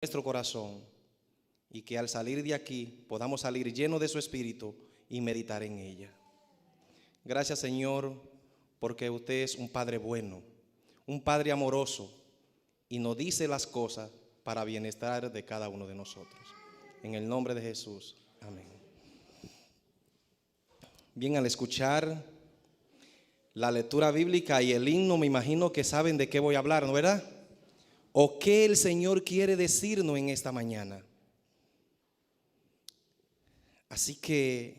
nuestro corazón y que al salir de aquí podamos salir llenos de su Espíritu y meditar en ella. Gracias, Señor, porque usted es un Padre bueno, un Padre amoroso y nos dice las cosas para bienestar de cada uno de nosotros. En el nombre de Jesús, amén. Bien, al escuchar la lectura bíblica y el himno, me imagino que saben de qué voy a hablar, ¿no verdad? ¿O qué el Señor quiere decirnos en esta mañana? Así que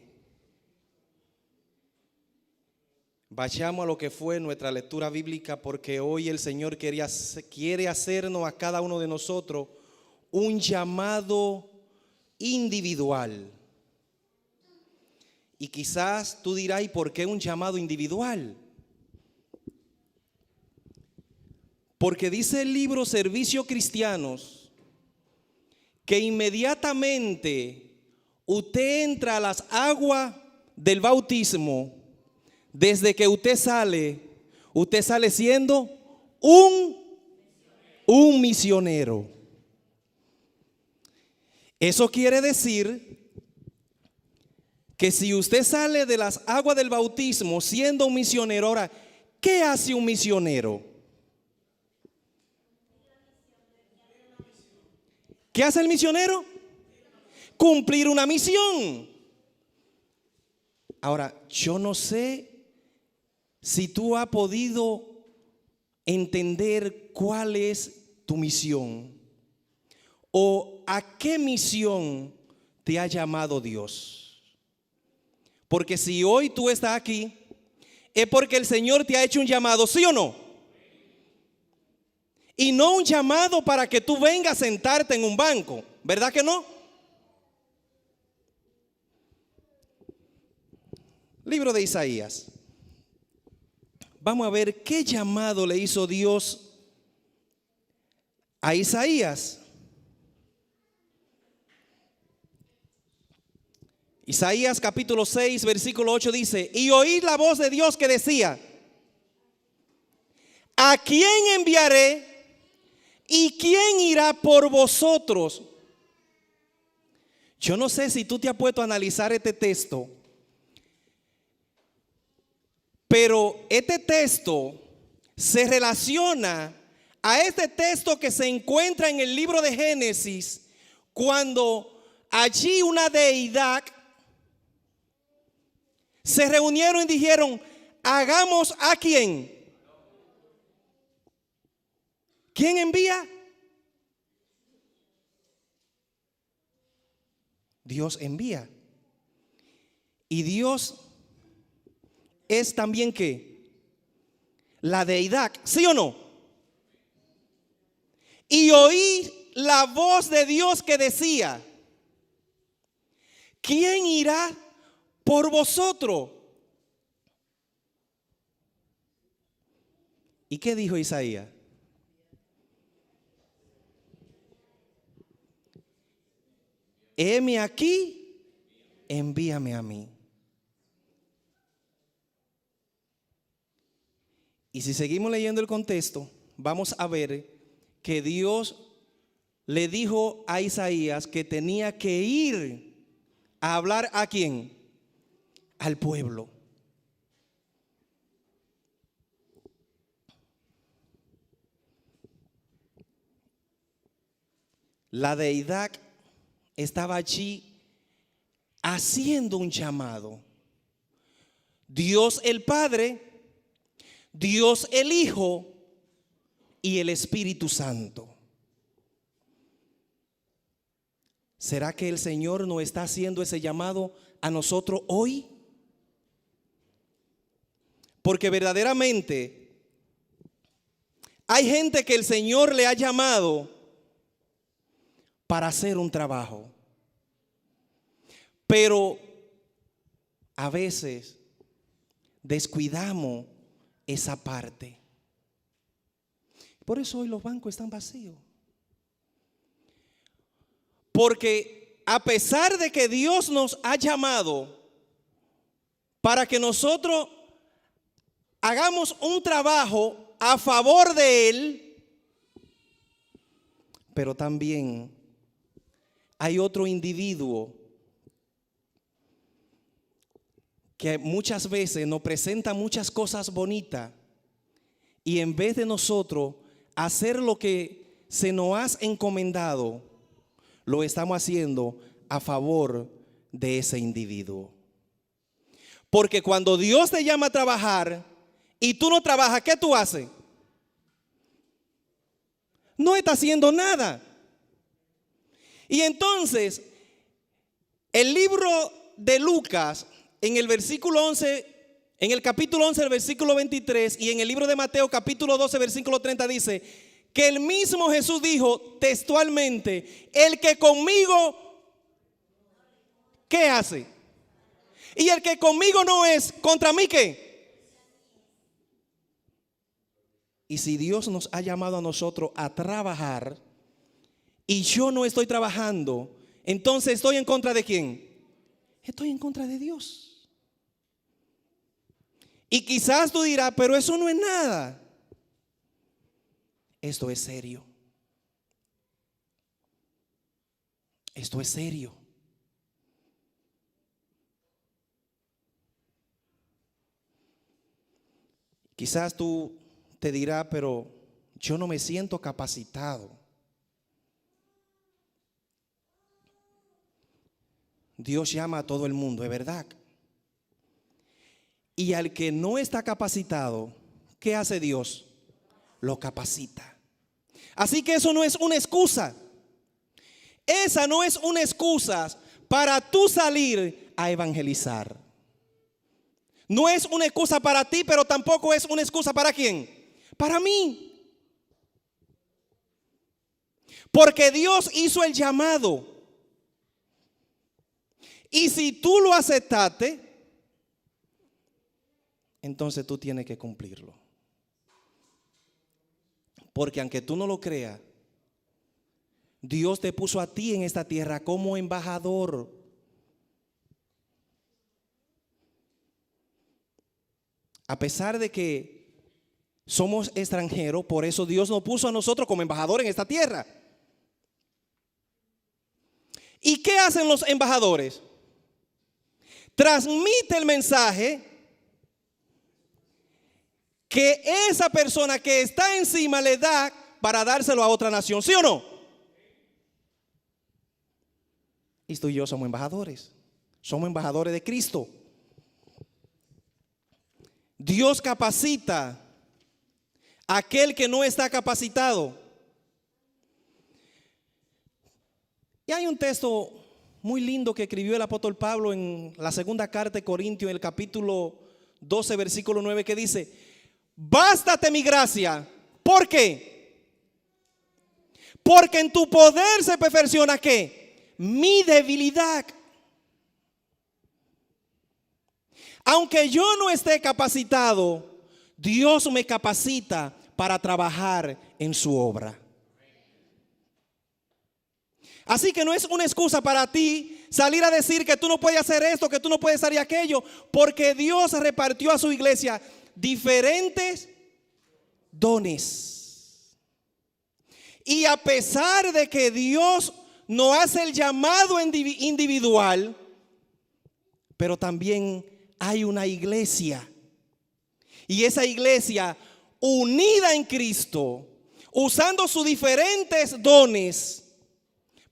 vayamos a lo que fue nuestra lectura bíblica, porque hoy el Señor quiere hacernos a cada uno de nosotros un llamado individual. Y quizás tú dirás, ¿y por qué un llamado individual? Porque dice el libro Servicios Cristianos que inmediatamente usted entra a las aguas del bautismo, desde que usted sale siendo un misionero. Eso quiere decir que si usted sale de las aguas del bautismo siendo un misionero, ahora, ¿qué hace un misionero? ¿Qué hace el misionero? Cumplir una misión. Ahora, yo no sé si tú has podido entender cuál es tu misión o a qué misión te ha llamado Dios. Porque si hoy tú estás aquí, es porque el Señor te ha hecho un llamado, ¿sí o no? Y no un llamado para que tú vengas a sentarte en un banco, ¿verdad que no? Libro de Isaías. Vamos a ver qué llamado le hizo Dios a Isaías. Isaías capítulo 6, versículo 8 dice: y oí la voz de Dios que decía: ¿a quién enviaré? ¿Y quién irá por vosotros? Yo no sé si tú te has puesto a analizar este texto, pero este texto se relaciona a este texto que se encuentra en el libro de Génesis, cuando allí una deidad se reunieron y dijeron: hagamos ¿a quién? ¿Quién envía? Dios envía. Y Dios es también ¿qué? La deidad, ¿sí o no? Y oí la voz de Dios que decía: ¿quién irá por vosotros? ¿Y qué dijo Isaías? Heme aquí, envíame a mí. Y si seguimos leyendo el contexto, vamos a ver que Dios le dijo a Isaías que tenía que ir a hablar ¿a quién? Al pueblo. La deidad estaba allí haciendo un llamado. Dios el Padre, Dios el Hijo y el Espíritu Santo. ¿Será que el Señor no está haciendo ese llamado a nosotros hoy? Porque verdaderamente hay gente que el Señor le ha llamado para hacer un trabajo, pero a veces descuidamos esa parte. Por eso hoy los bancos están vacíos. Porque a pesar de que Dios nos ha llamado para que nosotros hagamos un trabajo a favor de Él, pero también hay otro individuo que muchas veces nos presenta muchas cosas bonitas y en vez de nosotros hacer lo que se nos ha encomendado, lo estamos haciendo a favor de ese individuo. Porque cuando Dios te llama a trabajar y tú no trabajas, ¿qué tú haces? No estás haciendo nada. Y entonces, el libro de Lucas, en el versículo 11, en el capítulo 11, el versículo 23, y en el libro de Mateo, capítulo 12, versículo 30, dice que el mismo Jesús dijo textualmente: el que conmigo, ¿qué hace? Y el que conmigo no es, ¿contra mí qué? Y si Dios nos ha llamado a nosotros a trabajar y yo no estoy trabajando, entonces ¿estoy en contra de quién? Estoy en contra de Dios. Y quizás tú dirás, pero eso no es nada. Esto es serio. Esto es serio. Quizás tú te dirás, pero yo no me siento capacitado. Dios llama a todo el mundo, es verdad. Y al que no está capacitado, ¿qué hace Dios? Lo capacita. Así que eso no es una excusa. Esa no es una excusa para tú salir a evangelizar. No es una excusa para ti, pero tampoco es una excusa para quién. Para mí. Porque Dios hizo el llamado. Y si tú lo aceptaste, entonces tú tienes que cumplirlo. Porque aunque tú no lo creas, Dios te puso a ti en esta tierra como embajador. A pesar de que somos extranjeros, por eso Dios nos puso a nosotros como embajadores en esta tierra. ¿Y qué hacen los embajadores? Transmite el mensaje que esa persona que está encima le da para dárselo a otra nación, ¿sí o no? Y tú y yo somos embajadores de Cristo. Dios capacita a aquel que no está capacitado. Y hay un texto muy lindo que escribió el apóstol Pablo en la segunda carta de Corintios, en el capítulo 12, versículo 9, que dice: bástate mi gracia. ¿Por qué? Porque en tu poder se perfecciona ¿qué? Mi debilidad. Aunque yo no esté capacitado, Dios me capacita para trabajar en su obra. Así que no es una excusa para ti salir a decir que tú no puedes hacer esto, que tú no puedes hacer aquello, porque Dios repartió a su iglesia diferentes dones. Y a pesar de que Dios no hace el llamado individual, pero también hay una iglesia. Y esa iglesia unida en Cristo, usando sus diferentes dones,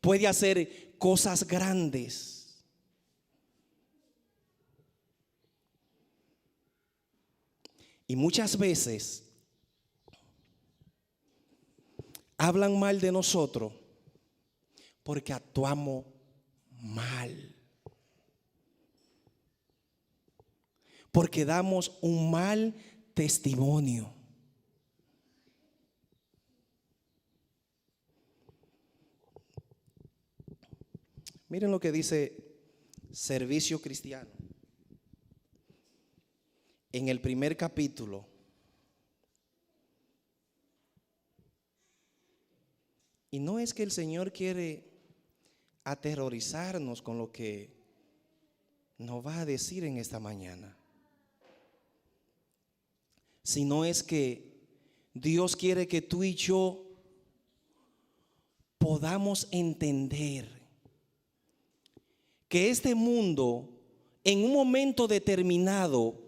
puede hacer cosas grandes. Y muchas veces hablan mal de nosotros porque actuamos mal. Porque damos un mal testimonio. Miren lo que dice Servicio Cristiano. En el primer capítulo. Y no es que el Señor quiere aterrorizarnos con lo que nos va a decir en esta mañana, sino es que Dios quiere que tú y yo podamos entender que este mundo en un momento determinado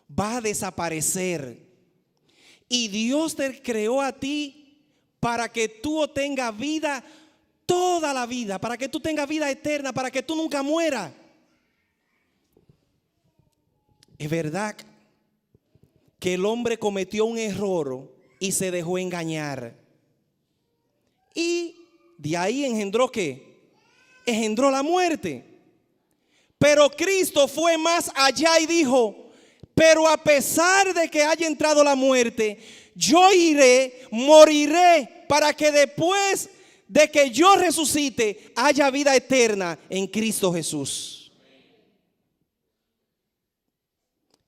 va a desaparecer. Y Dios te creó a ti para que tú tengas vida toda la vida, para que tú tengas vida eterna, para que tú nunca mueras. Es verdad que el hombre cometió un error y se dejó engañar. Y de ahí engendró ¿qué? Engendró la muerte. Pero Cristo fue más allá y dijo: pero a pesar de que haya entrado la muerte, yo iré, moriré, para que después de que yo resucite haya vida eterna en Cristo Jesús.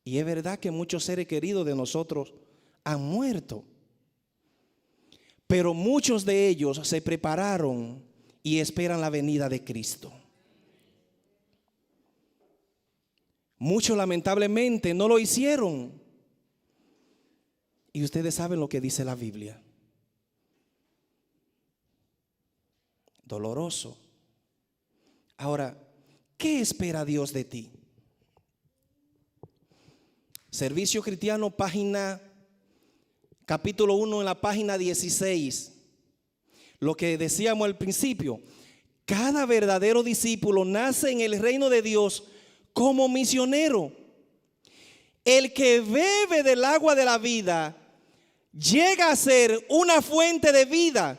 Y es verdad que muchos seres queridos de nosotros han muerto, pero muchos de ellos se prepararon y esperan la venida de Cristo. Muchos lamentablemente no lo hicieron. Y ustedes saben lo que dice la Biblia. Doloroso. Ahora, ¿qué espera Dios de ti? Servicio Cristiano, capítulo 1, en la página 16. Lo que decíamos al principio: cada verdadero discípulo nace en el reino de Dios como misionero. El que bebe del agua de la vida llega a ser una fuente de vida.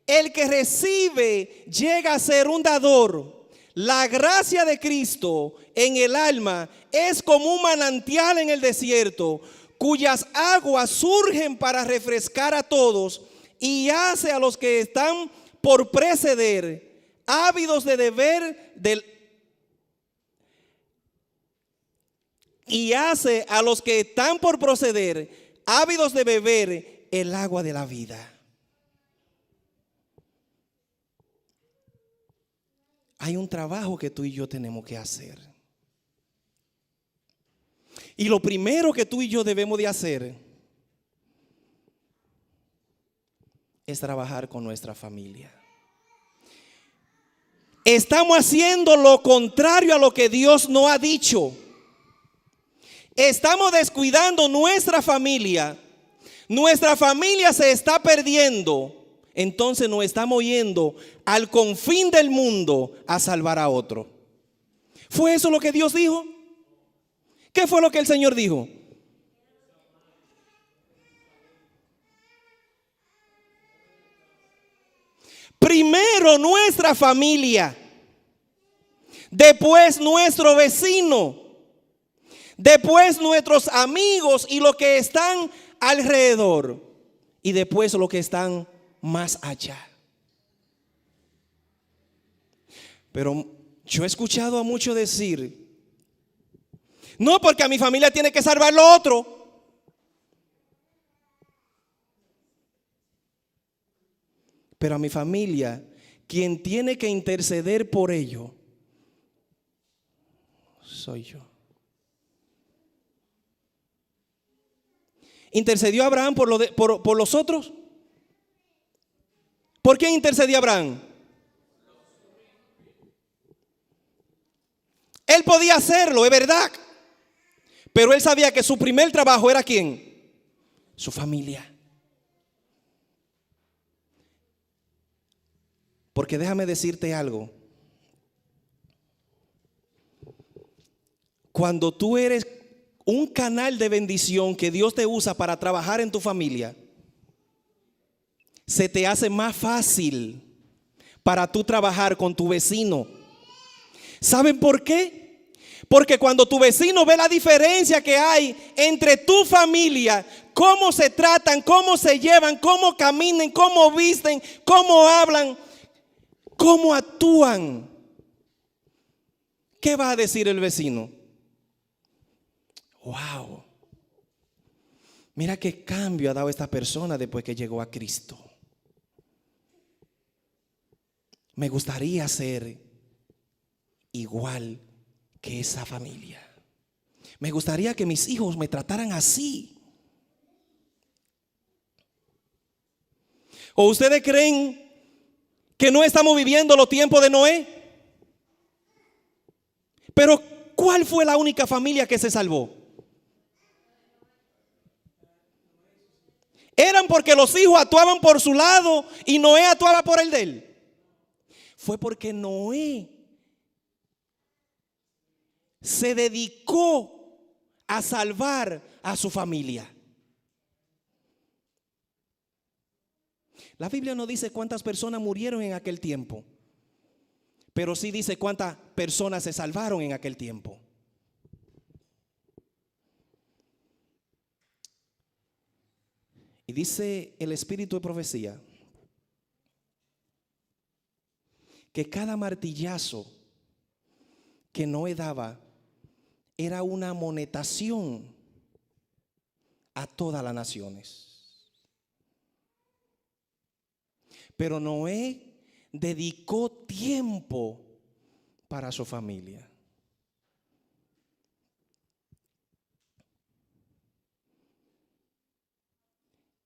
El que recibe llega a ser un dador. La gracia de Cristo en el alma es como un manantial en el desierto, cuyas aguas surgen para refrescar a todos y hace a los que están por preceder ávidos de beber del y hace a los que están por proceder ávidos de beber el agua de la vida. Hay un trabajo que tú y yo tenemos que hacer. Y lo primero que tú y yo debemos de hacer es trabajar con nuestra familia. Estamos haciendo lo contrario a lo que Dios nos ha dicho. Estamos descuidando nuestra familia. Nuestra familia se está perdiendo. Entonces nos estamos yendo al confín del mundo a salvar a otro. ¿Fue eso lo que Dios dijo? ¿Qué fue lo que el Señor dijo? Primero nuestra familia, después nuestro vecino, después nuestros amigos y los que están alrededor, y después los que están más allá. Pero yo he escuchado a muchos decir: no, porque a mi familia tiene que salvar lo otro. Pero a mi familia, quien tiene que interceder por ello soy yo. ¿Intercedió Abraham por los otros? ¿Por quién intercedió Abraham? Él podía hacerlo, es verdad. Pero él sabía que su primer trabajo era ¿quién? Su familia. Porque déjame decirte algo. Cuando tú eres un canal de bendición que Dios te usa para trabajar en tu familia, se te hace más fácil para tú trabajar con tu vecino. ¿Saben por qué? Porque cuando tu vecino ve la diferencia que hay entre tu familia, cómo se tratan, cómo se llevan, cómo caminan, cómo visten, cómo hablan, cómo actúan, ¿qué va a decir el vecino? Wow, mira qué cambio ha dado esta persona después que llegó a Cristo. Me gustaría ser igual que esa familia. Me gustaría que mis hijos me trataran así. ¿O ustedes creen que no estamos viviendo los tiempos de Noé. Pero ¿cuál fue la única familia que se salvó? Eran porque los hijos actuaban por su lado y Noé actuaba por el de él. Fue porque Noé se dedicó a salvar a su familia. La Biblia no dice cuántas personas murieron en aquel tiempo, pero sí dice cuántas personas se salvaron en aquel tiempo. Y dice el espíritu de profecía que cada martillazo que Noé daba era una amonestación a todas las naciones. Pero Noé dedicó tiempo para su familia.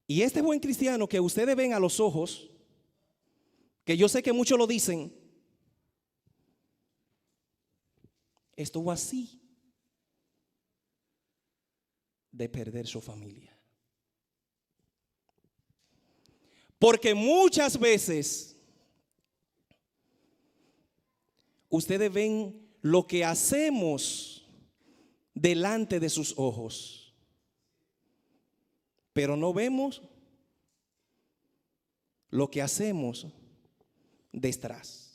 Y este buen cristiano que ustedes ven a los ojos, que yo sé que muchos lo dicen, estuvo así de perder su familia. Porque muchas veces ustedes ven lo que hacemos delante de sus ojos, pero no vemos lo que hacemos detrás.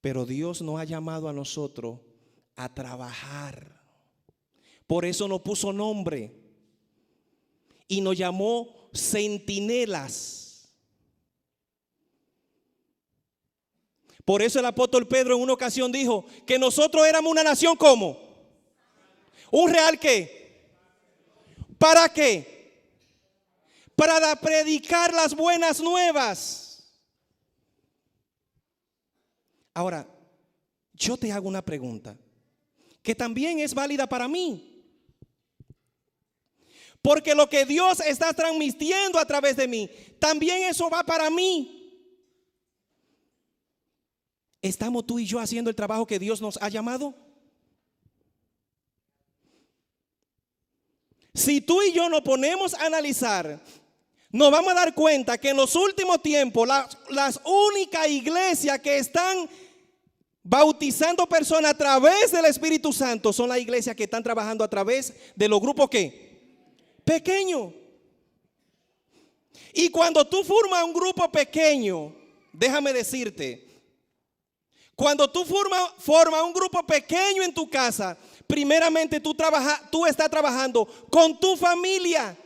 Pero Dios nos ha llamado a nosotros a trabajar. Por eso nos puso nombre y nos llamó centinelas. Por eso el apóstol Pedro en una ocasión dijo que nosotros éramos una nación ¿cómo? ¿Un real qué? ¿Para qué? Para predicar las buenas nuevas. Ahora, yo te hago una pregunta que también es válida para mí. Porque lo que Dios está transmitiendo a través de mí, también eso va para mí. ¿Estamos tú y yo haciendo el trabajo que Dios nos ha llamado? Si tú y yo nos ponemos a analizar, nos vamos a dar cuenta que en los últimos tiempos las únicas iglesias que están bautizando personas a través del Espíritu Santo son las iglesias que están trabajando a través de los grupos ¿qué? Pequeño. Y cuando tú formas un grupo pequeño, déjame decirte, cuando tú formas un grupo pequeño en tu casa, primeramente tú estás trabajando con tu familia.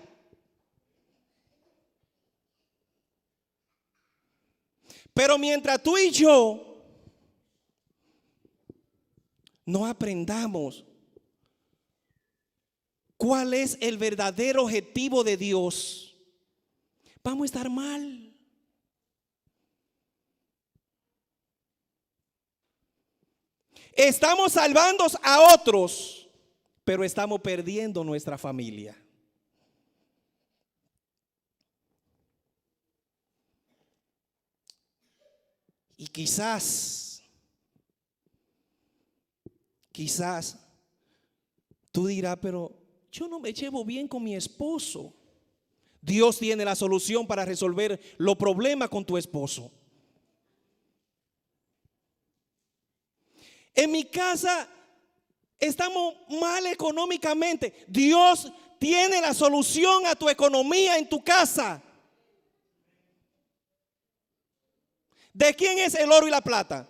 Pero mientras tú y yo no aprendamos cuál es el verdadero objetivo de Dios, vamos a estar mal. Estamos salvando a otros, pero estamos perdiendo nuestra familia. Y quizás tú dirás, pero yo no me llevo bien con mi esposo. Dios tiene la solución para resolver los problemas con tu esposo. En mi casa estamos mal económicamente. Dios tiene la solución a tu economía en tu casa. ¿De quién es el oro y la plata?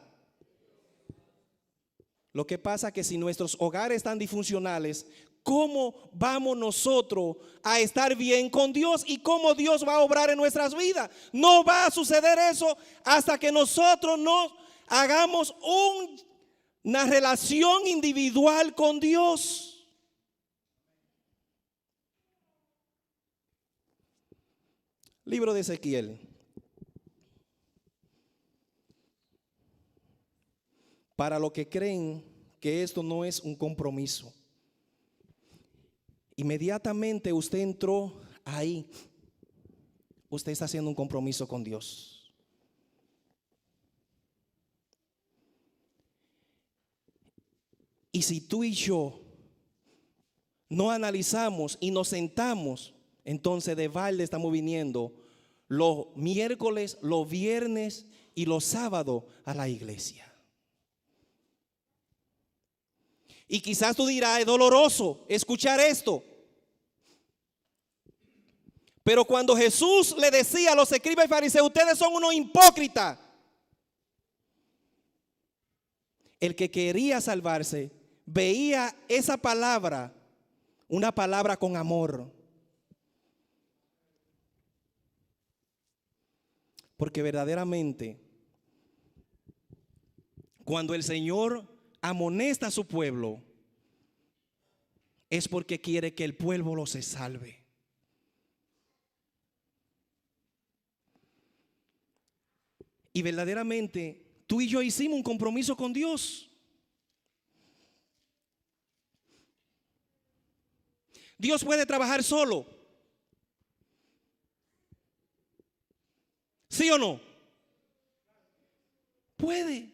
Lo que pasa es que si nuestros hogares están disfuncionales, ¿cómo vamos nosotros a estar bien con Dios y cómo Dios va a obrar en nuestras vidas? No va a suceder eso hasta que nosotros no hagamos una relación individual con Dios. Libro de Ezequiel. Para los que creen que esto no es un compromiso, inmediatamente usted entró ahí usted está haciendo un compromiso con Dios. Y si tú y yo no analizamos y nos sentamos, entonces de balde estamos viniendo los miércoles, los viernes y los sábados a la iglesia. Y quizás tú dirás, es doloroso escuchar esto. Pero cuando Jesús le decía a los escribas y fariseos, ustedes son unos hipócritas, el que quería salvarse veía esa palabra, una palabra con amor. Porque verdaderamente, cuando el Señor amonesta a su pueblo, es porque quiere que el pueblo lo se salve. Y verdaderamente, tú y yo hicimos un compromiso con Dios. Dios puede trabajar solo. ¿Sí o no? Puede.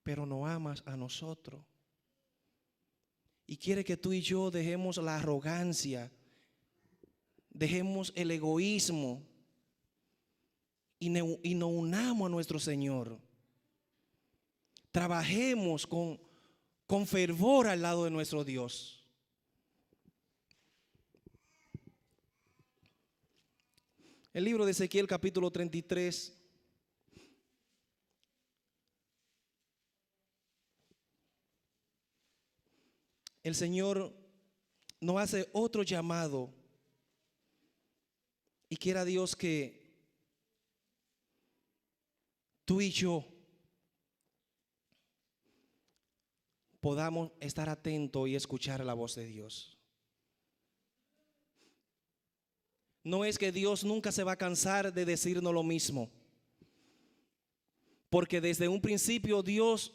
Pero no amas a nosotros. Y quiere que tú y yo dejemos la arrogancia, dejemos el egoísmo y nos unamos a nuestro Señor. Trabajemos con fervor al lado de nuestro Dios. El libro de Ezequiel capítulo 33. El Señor nos hace otro llamado y quiera Dios que tú y yo podamos estar atentos y escuchar la voz de Dios. No es que Dios nunca se va a cansar de decirnos lo mismo, porque desde un principio Dios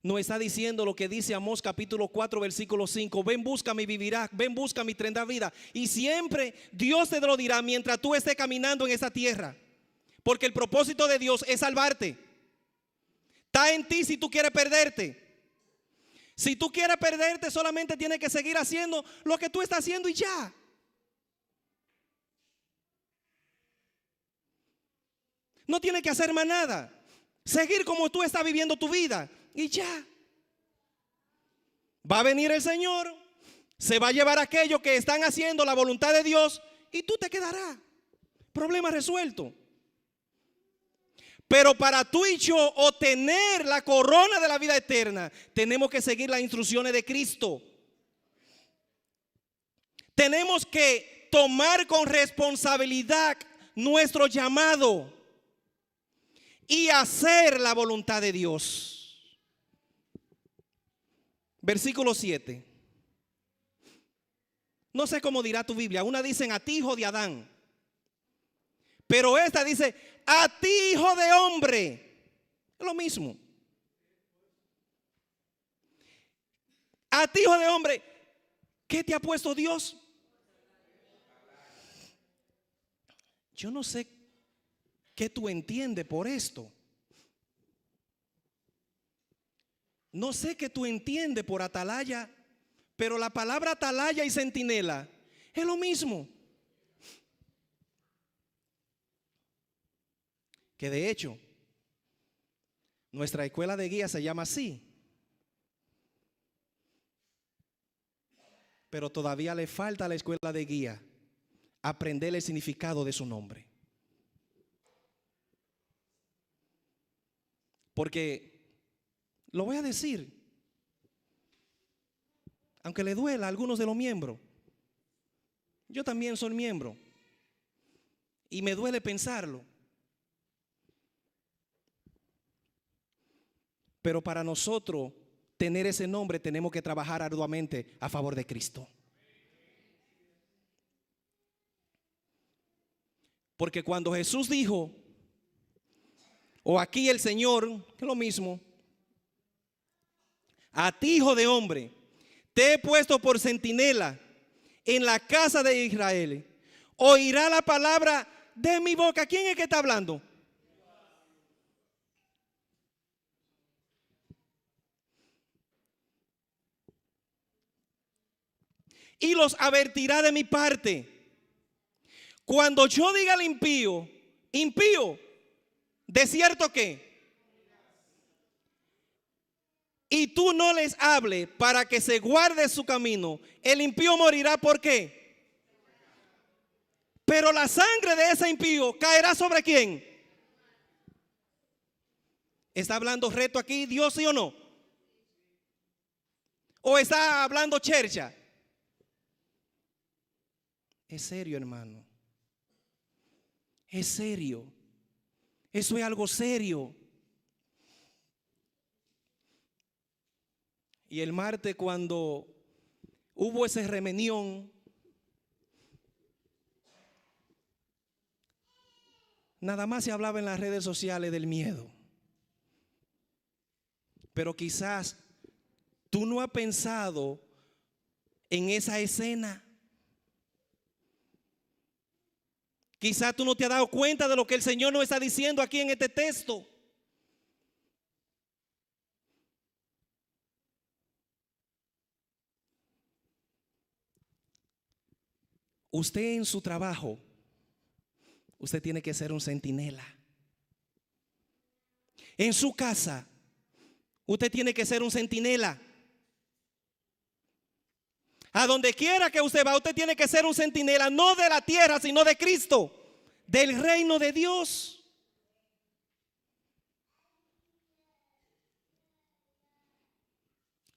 nos está diciendo lo que dice Amós capítulo 4 versículo 5. Ven, búscame y vivirás. Ven, búscame y tendrás vida. Y siempre Dios te lo dirá mientras tú estés caminando en esa tierra, porque el propósito de Dios es salvarte. Está en ti si tú quieres perderte. Si tú quieres perderte, solamente tienes que seguir haciendo lo que tú estás haciendo y ya. No tienes que hacer más nada. Seguir como tú estás viviendo tu vida y ya. Va a venir el Señor, se va a llevar a aquellos que están haciendo la voluntad de Dios y tú te quedarás. Problema resuelto. Pero para tú y yo obtener la corona de la vida eterna, tenemos que seguir las instrucciones de Cristo. Tenemos que tomar con responsabilidad nuestro llamado y hacer la voluntad de Dios. Versículo 7. No sé cómo dirá tu Biblia. Una dicen a ti, hijo de Adán. Pero esta dice a ti, hijo de hombre. Es lo mismo. A ti, hijo de hombre. ¿Qué te ha puesto Dios? Yo no sé qué tú entiendes por esto. No sé qué tú entiendes por atalaya, pero la palabra atalaya y centinela es lo mismo. Que de hecho, nuestra escuela de guía se llama así. Pero todavía le falta a la escuela de guía aprender el significado de su nombre. Porque lo voy a decir, aunque le duela a algunos de los miembros, yo también soy miembro y me duele pensarlo. Pero para nosotros tener ese nombre tenemos que trabajar arduamente a favor de Cristo. Porque cuando Jesús dijo, o aquí el Señor, que es lo mismo, a ti, hijo de hombre, te he puesto por centinela en la casa de Israel, oirá la palabra de mi boca. ¿Quién es que está hablando? Y los advertirá de mi parte. Cuando yo diga al impío, impío, de cierto que, y tú no les hables para que se guarde su camino, el impío morirá. ¿Por qué? Pero la sangre de ese impío caerá sobre quién. ¿Está hablando reto aquí Dios, sí o no? ¿O está hablando chercha? Es serio, hermano. Es serio. Eso es algo serio. Y el martes, cuando hubo ese remenión, nada más se hablaba en las redes sociales del miedo. Pero quizás tú no has pensado en esa escena. Quizás tú no te has dado cuenta de lo que el Señor nos está diciendo aquí en este texto. Usted en su trabajo, usted tiene que ser un centinela. En su casa, usted tiene que ser un centinela. A donde quiera que usted va, usted tiene que ser un centinela, no de la tierra, sino de Cristo, del reino de Dios.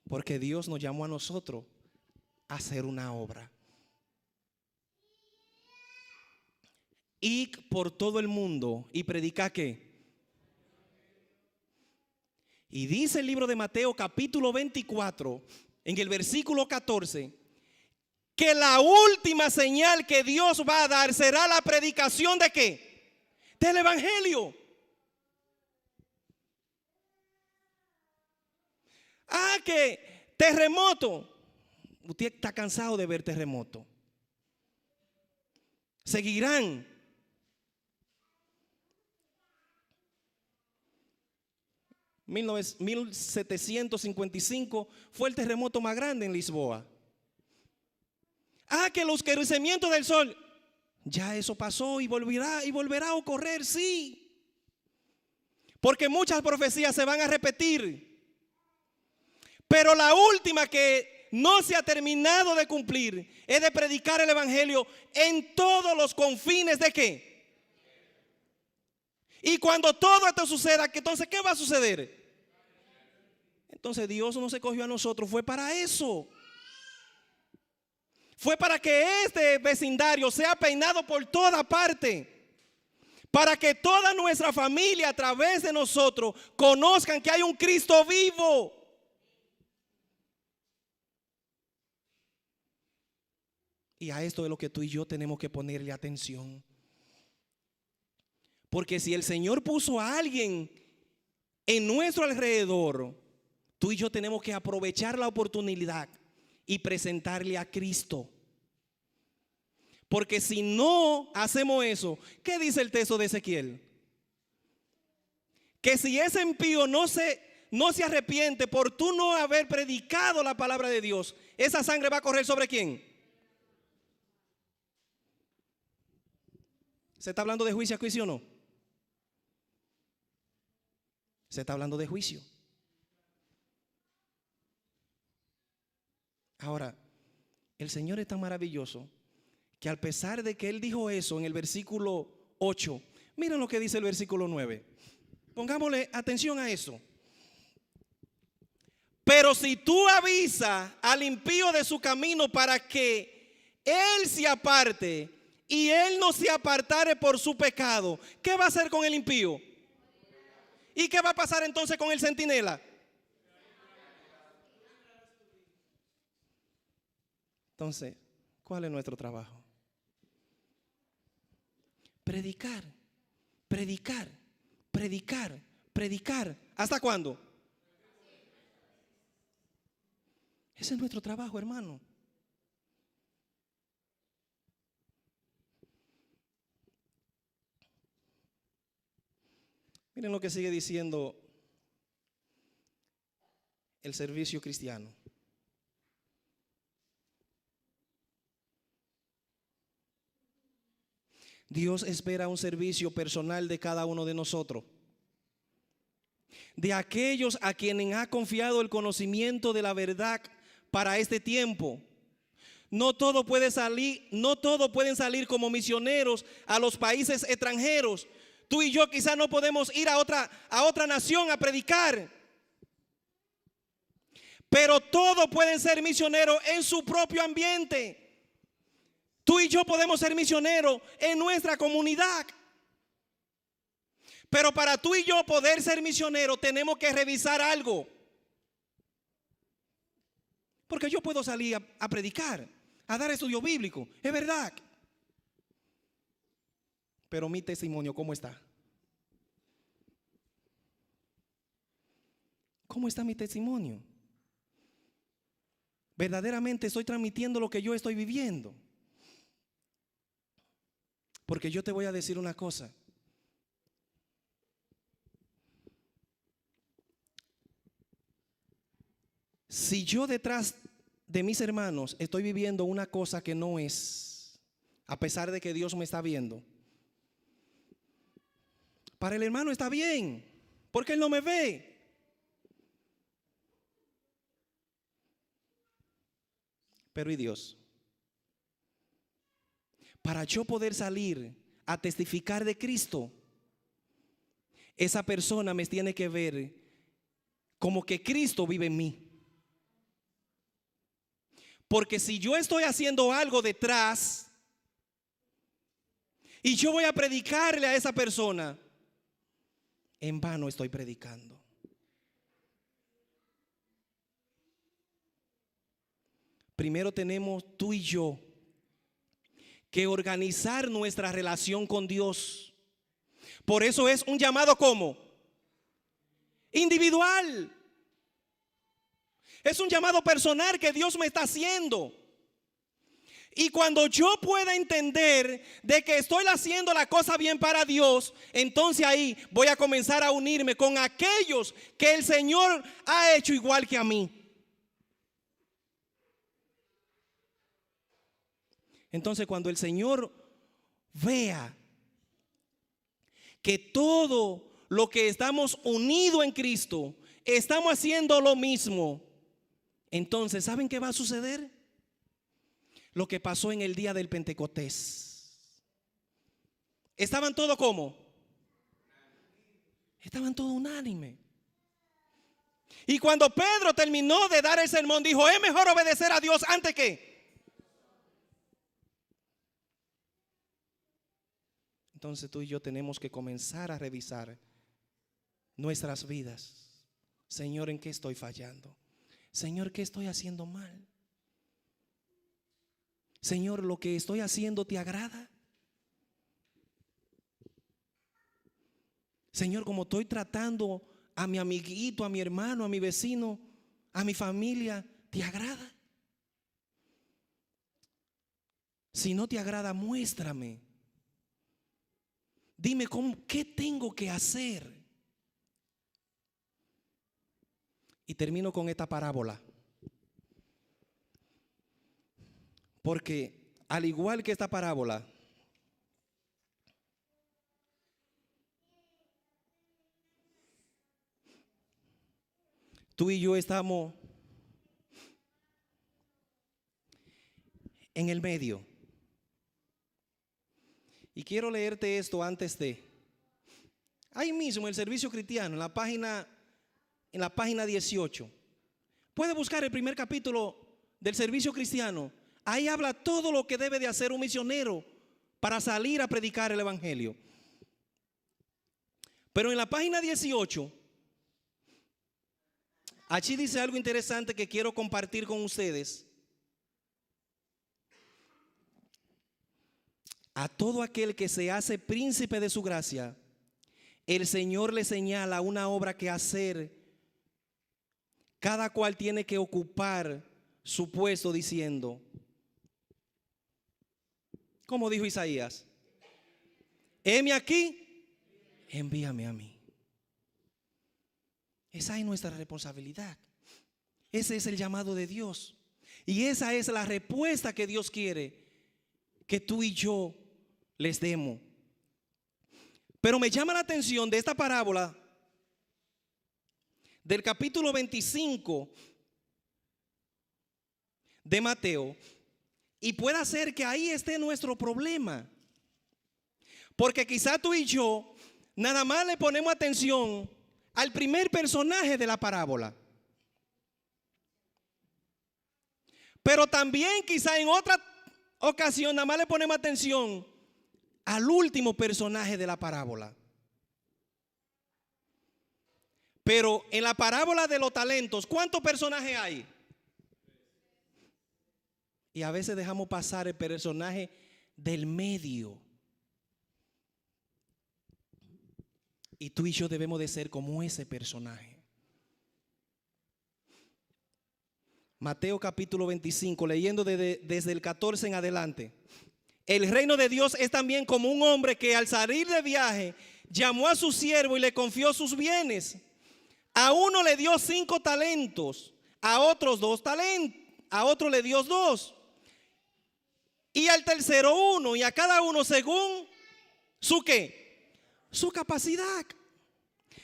Porque Dios nos llamó a nosotros a hacer una obra. Ir por todo el mundo y predicar ¿qué? Y dice el libro de Mateo capítulo 24, en el versículo 14, que la última señal que Dios va a dar será la predicación ¿de qué? Del evangelio. Que terremoto. Usted está cansado de ver terremoto. Seguirán. 1755 fue el terremoto más grande en Lisboa. Que los crecimientos del sol, ya eso pasó y volverá a ocurrir, sí. Porque muchas profecías se van a repetir. Pero la última que no se ha terminado de cumplir es de predicar el evangelio en todos los confines ¿de qué? Y cuando todo esto suceda, entonces ¿qué va a suceder? Entonces Dios no se cogió a nosotros, fue para eso. Fue para que este vecindario sea peinado por toda parte. Para que toda nuestra familia a través de nosotros conozcan que hay un Cristo vivo. Y a esto es lo que tú y yo tenemos que ponerle atención. Porque si el Señor puso a alguien en nuestro alrededor, tú y yo tenemos que aprovechar la oportunidad y presentarle a Cristo. Porque si no hacemos eso, ¿qué dice el texto de Ezequiel? Que si ese impío no se arrepiente por tú no haber predicado la palabra de Dios, esa sangre va a correr ¿sobre quién? ¿Se está hablando de juicio a juicio o no? Se está hablando de juicio. Ahora, el Señor es tan maravilloso que a pesar de que Él dijo eso en el versículo 8, miren lo que dice el versículo 9. Pongámosle atención a eso. Pero si tú avisas al impío de su camino para que él se aparte y él no se apartare por su pecado, ¿qué va a hacer con el impío? ¿Y qué va a pasar entonces con el centinela? Entonces, ¿cuál es nuestro trabajo? Predicar, predicar, predicar, predicar. ¿Hasta cuándo? Ese es nuestro trabajo, hermano. Miren lo que sigue diciendo el servicio cristiano. Dios espera un servicio personal de cada uno de nosotros, de aquellos a quienes ha confiado el conocimiento de la verdad para este tiempo. No todos pueden salir como misioneros a los países extranjeros. Tú y yo quizás no podemos ir a otra nación a predicar, pero todos pueden ser misioneros en su propio ambiente. Tú y yo podemos ser misioneros en nuestra comunidad. Pero para tú y yo poder ser misioneros tenemos que revisar algo. Porque yo puedo salir a predicar, a dar estudio bíblico, es verdad. Pero mi testimonio, ¿cómo está? ¿Cómo está mi testimonio? ¿Verdaderamente estoy transmitiendo lo que yo estoy viviendo? Porque yo te voy a decir una cosa. Si yo detrás de mis hermanos estoy viviendo una cosa que no es, a pesar de que Dios me está viendo, para el hermano está bien, porque él no me ve. Pero ¿y Dios? Para yo poder salir a testificar de Cristo, esa persona me tiene que ver como que Cristo vive en mí. Porque si yo estoy haciendo algo detrás y yo voy a predicarle a esa persona, en vano estoy predicando. Primero tenemos tú y yo que organizar nuestra relación con Dios. Por eso es un llamado como individual. Es un llamado personal que Dios me está haciendo. Y cuando yo pueda entender de que estoy haciendo la cosa bien para Dios, entonces ahí voy a comenzar a unirme con aquellos que el Señor ha hecho igual que a mí. Entonces cuando el Señor vea que todo lo que estamos unidos en Cristo, estamos haciendo lo mismo, entonces ¿saben qué va a suceder? Lo que pasó en el día del Pentecostés. Estaban todos ¿cómo? Estaban todos unánimes. Y cuando Pedro terminó de dar el sermón, dijo: es mejor obedecer a Dios antes que. Entonces tú y yo tenemos que comenzar a revisar nuestras vidas. Señor, ¿en qué estoy fallando? Señor, ¿qué estoy haciendo mal? Señor, ¿lo que estoy haciendo te agrada? Señor, como estoy tratando a mi amiguito, a mi hermano, a mi vecino, a mi familia, ¿te agrada? Si no te agrada, muéstrame. Dime qué tengo que hacer. Y termino con esta parábola. Porque al igual que esta parábola, tú y yo estamos en el medio. Y quiero leerte esto antes de. Ahí mismo el servicio cristiano, en la página 18. Puede buscar el primer capítulo del servicio cristiano. Ahí habla todo lo que debe de hacer un misionero para salir a predicar el evangelio. Pero en la página 18, allí dice algo interesante que quiero compartir con ustedes. A todo aquel que se hace príncipe de su gracia, el Señor le señala una obra que hacer. Cada cual tiene que ocupar su puesto diciendo, como dijo Isaías: heme aquí, envíame a mí. Esa es nuestra responsabilidad. Ese es el llamado de Dios. Y esa es la respuesta que Dios quiere que tú y yo les demos. Pero me llama la atención de esta parábola del capítulo 25 de Mateo. Y puede ser que ahí esté nuestro problema. Porque quizá tú y yo nada más le ponemos atención al primer personaje de la parábola. Pero también quizá en otra ocasión nada más le ponemos atención al último personaje de la parábola. Pero en la parábola de los talentos, ¿cuántos personajes hay? Y a veces dejamos pasar el personaje del medio. Y tú y yo debemos de ser como ese personaje. Mateo capítulo 25, leyendo desde el 14 en adelante. El reino de Dios es también como un hombre que al salir de viaje llamó a su siervo y le confió sus bienes. A uno le dio 5 talentos, a otros 2 talentos, a otro le dio 2. Y al tercero 1, y a cada uno según su ¿qué? Su capacidad.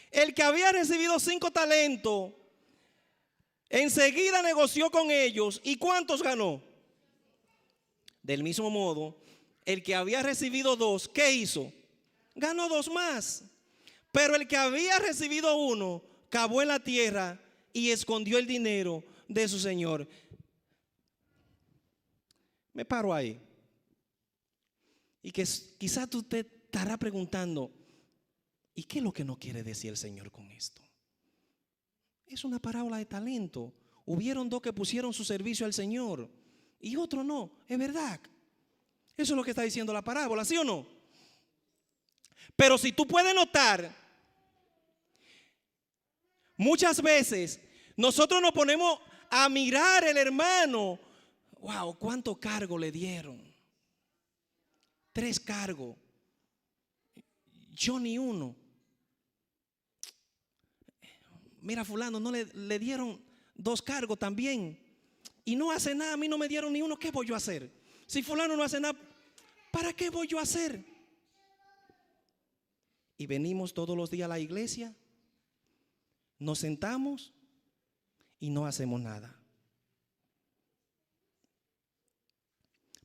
El que había recibido 5 talentos, enseguida negoció con ellos. ¿Y cuántos ganó? Del mismo modo, el que había recibido 2, ¿qué hizo? Ganó 2 más. Pero el que había recibido 1, cavó en la tierra y escondió el dinero de su señor. Me paro ahí. Y que quizás tú te estarás preguntando, ¿y qué es lo que no quiere decir el Señor con esto? Es una parábola de talento. Hubieron 2 que pusieron su servicio al Señor y otro no. Es verdad. Eso es lo que está diciendo la parábola, ¿sí o no? Pero si tú puedes notar, muchas veces nosotros nos ponemos a mirar el hermano. Wow, ¿cuánto cargo le dieron? 3 cargos. Yo ni uno. Mira, fulano, no le dieron 2 cargos también. Y no hace nada, a mí no me dieron ni uno. ¿Qué voy yo a hacer? Si fulano no hace nada, ¿para qué voy yo a hacer? Y venimos todos los días a la iglesia, nos sentamos y no hacemos nada.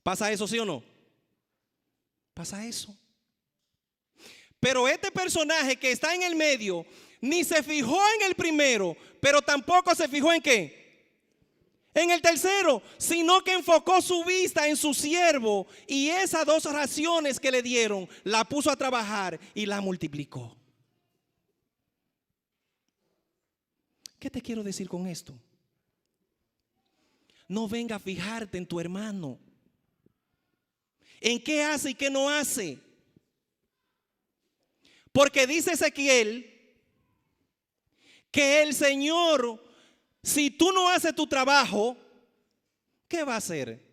¿Pasa eso, sí o no? Pasa eso. Pero este personaje que está en el medio ni se fijó en el primero, pero tampoco se fijó en ¿qué? En el tercero, sino que enfocó su vista en su siervo y esas 2 raciones que le dieron la puso a trabajar y la multiplicó. ¿Qué te quiero decir con esto? No venga a fijarte en tu hermano, en qué hace y qué no hace. Porque dice Ezequiel que el Señor, si tú no haces tu trabajo, ¿qué va a hacer?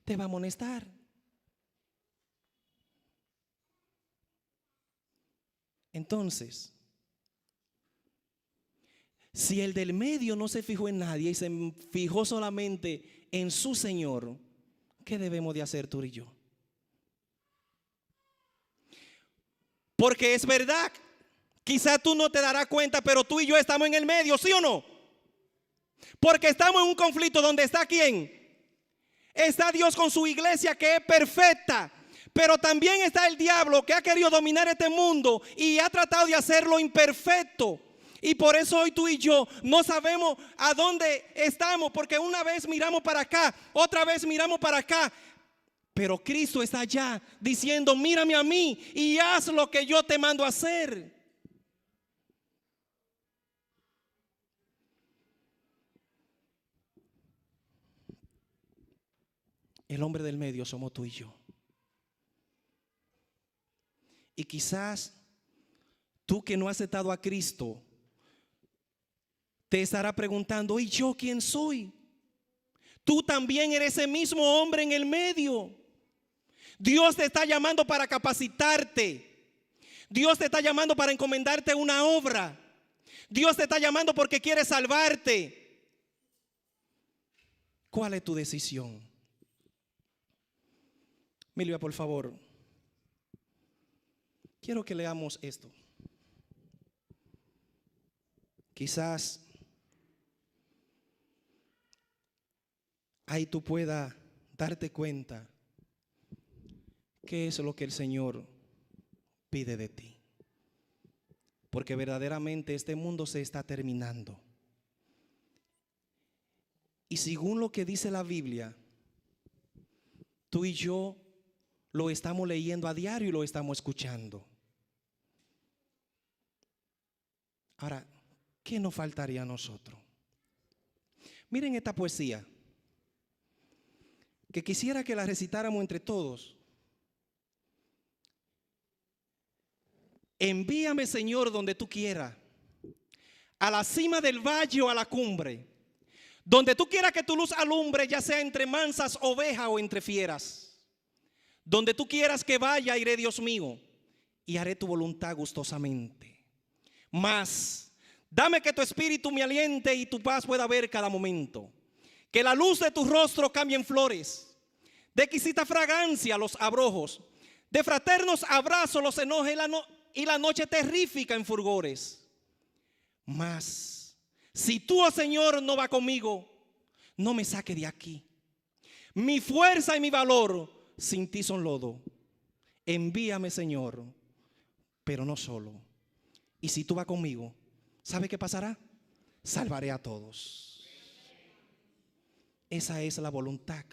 Te va a amonestar. Entonces, si el del medio no se fijó en nadie y se fijó solamente en su Señor, ¿qué debemos de hacer tú y yo? Porque es verdad, quizá tú no te darás cuenta, pero tú y yo estamos en el medio, ¿sí o no? Porque estamos en un conflicto donde está ¿quién? Está Dios con su iglesia que es perfecta, pero también está el diablo que ha querido dominar este mundo y ha tratado de hacerlo imperfecto. Y por eso hoy tú y yo no sabemos a dónde estamos, porque una vez miramos para acá, otra vez miramos para acá. Pero Cristo está allá diciendo, mírame a mí y haz lo que yo te mando a hacer. El hombre del medio somos tú y yo. Y quizás tú que no has aceptado a Cristo, te estará preguntando, ¿y yo quién soy? Tú también eres ese mismo hombre en el medio. Dios te está llamando para capacitarte. Dios te está llamando para encomendarte una obra. Dios te está llamando porque quiere salvarte. ¿Cuál es tu decisión? Milvia, por favor. Quiero que leamos esto. Quizás ahí tú puedas darte cuenta qué es lo que el Señor pide de ti. Porque verdaderamente este mundo se está terminando. Y según lo que dice la Biblia, tú y yo lo estamos leyendo a diario y lo estamos escuchando. Ahora, ¿qué nos faltaría a nosotros? Miren esta poesía, que quisiera que la recitáramos entre todos. Envíame, Señor, donde tú quieras, a la cima del valle o a la cumbre, donde tú quieras que tu luz alumbre, ya sea entre mansas ovejas o entre fieras. Donde tú quieras que vaya, iré, Dios mío, y haré tu voluntad gustosamente. Mas dame que tu espíritu me aliente y tu paz pueda ver cada momento. Que la luz de tu rostro cambie en flores, de exquisita fragancia los abrojos, de fraternos abrazos los enoje y la noche terrífica en fulgores. Mas si tú, oh Señor, no vas conmigo, no me saque de aquí. Mi fuerza y mi valor sin ti son lodo. Envíame, Señor, pero no solo. Y si tú vas conmigo, ¿sabe qué pasará? Salvaré a todos. Esa es la voluntad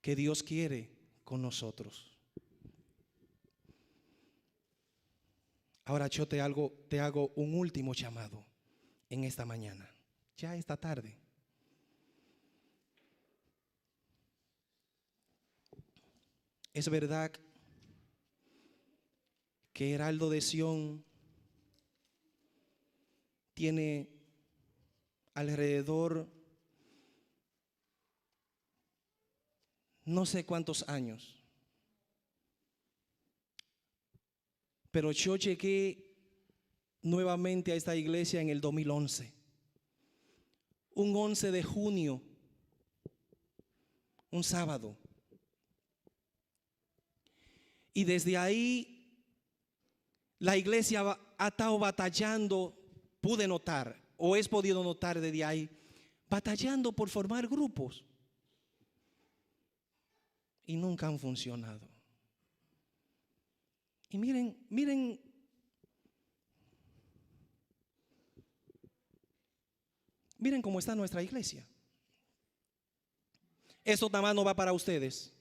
que Dios quiere con nosotros. Ahora yo te hago un último llamado en esta mañana, ya esta tarde. Es verdad que Heraldo de Sión tiene alrededor no sé cuántos años, pero yo llegué nuevamente a esta iglesia en el 2011, un 11 de junio, un sábado. Y desde ahí la iglesia ha estado batallando, pude notar, o he podido notar desde ahí, batallando por formar grupos. Y nunca han funcionado. Y miren cómo está nuestra iglesia. Eso nada más no va para ustedes,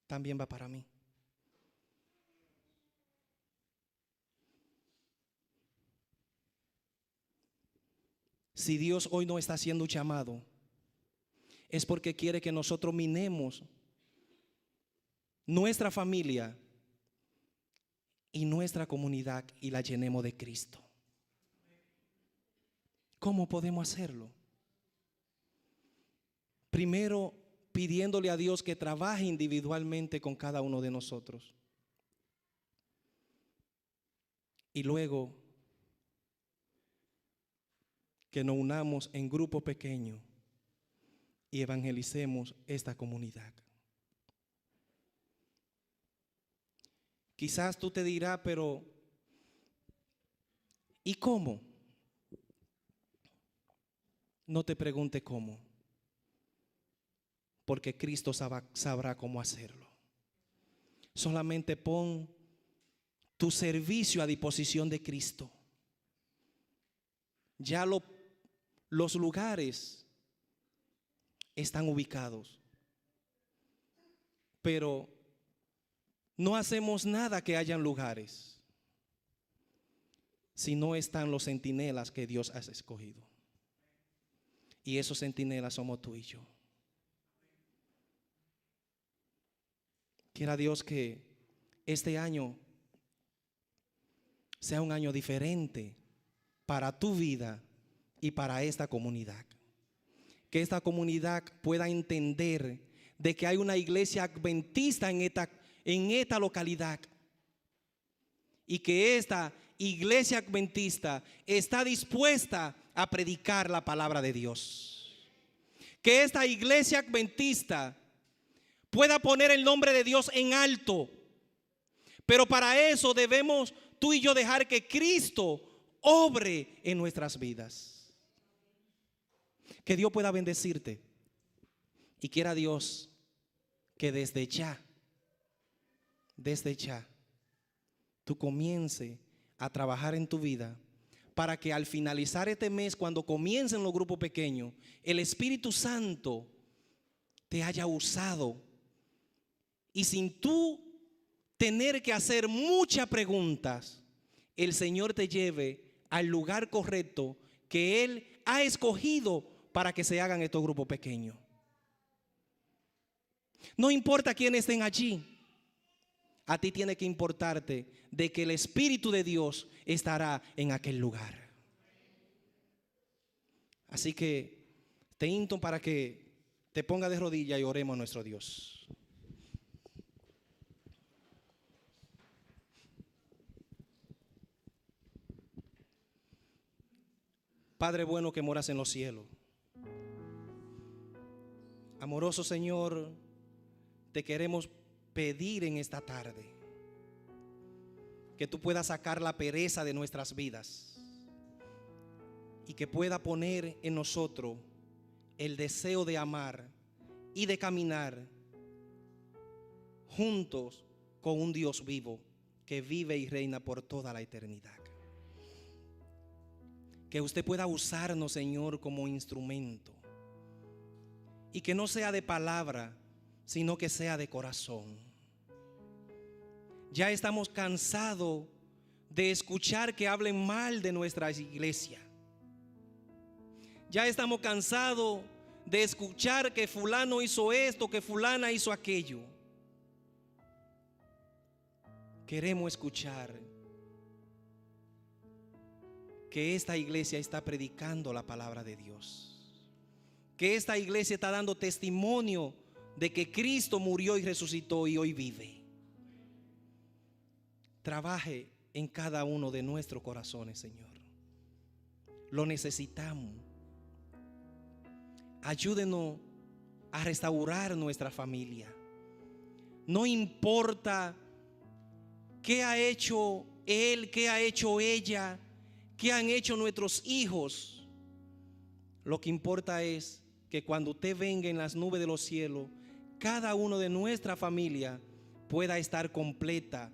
también va para mí. Si Dios hoy no está haciendo un llamado, es porque quiere que nosotros minemos nuestra familia y nuestra comunidad y la llenemos de Cristo. ¿Cómo podemos hacerlo? Primero, pidiéndole a Dios que trabaje individualmente con cada uno de nosotros. Y luego, que nos unamos en grupo pequeño y evangelicemos esta comunidad. Quizás tú te dirás, pero ¿y cómo? No te pregunte cómo, porque Cristo sabrá cómo hacerlo. Solamente pon tu servicio a disposición de Cristo. Ya los lugares están ubicados, pero no hacemos nada que hayan lugares si no están los centinelas que Dios ha escogido. Y esos centinelas somos tú y yo. Quiera Dios que este año sea un año diferente para tu vida y para esta comunidad. Que esta comunidad pueda entender de que hay una iglesia adventista en esta localidad, y que esta iglesia adventista está dispuesta a predicar la palabra de Dios. Que esta iglesia adventista pueda poner el nombre de Dios en alto. Pero para eso debemos tú y yo dejar que Cristo obre en nuestras vidas. Que Dios pueda bendecirte. Y quiera Dios que desde ya, tú comiences a trabajar en tu vida para que al finalizar este mes, cuando comiencen los grupos pequeños, el Espíritu Santo te haya usado y sin tú tener que hacer muchas preguntas, el Señor te lleve al lugar correcto que Él ha escogido para que se hagan estos grupos pequeños. No importa quiénes estén allí, a ti tiene que importarte de que el Espíritu de Dios estará en aquel lugar. Así que te invito para que te pongas de rodillas y oremos a nuestro Dios. Padre bueno que moras en los cielos, amoroso Señor, te queremos pedir en esta tarde que tú puedas sacar la pereza de nuestras vidas y que pueda poner en nosotros el deseo de amar y de caminar juntos con un Dios vivo que vive y reina por toda la eternidad. Que usted pueda usarnos, Señor, como instrumento y que no sea de palabra, sino que sea de corazón. Ya estamos cansados de escuchar que hablen mal de nuestra iglesia. Ya estamos cansados de escuchar que fulano hizo esto, que fulana hizo aquello. Queremos escuchar que esta iglesia está predicando la palabra de Dios, que esta iglesia está dando testimonio de que Cristo murió y resucitó y hoy vive. Trabaje en cada uno de nuestros corazones, Señor. Lo necesitamos. Ayúdenos a restaurar nuestra familia. No importa qué ha hecho él, qué ha hecho ella, qué han hecho nuestros hijos. Lo que importa es que cuando usted venga en las nubes de los cielos, cada uno de nuestra familia pueda estar completa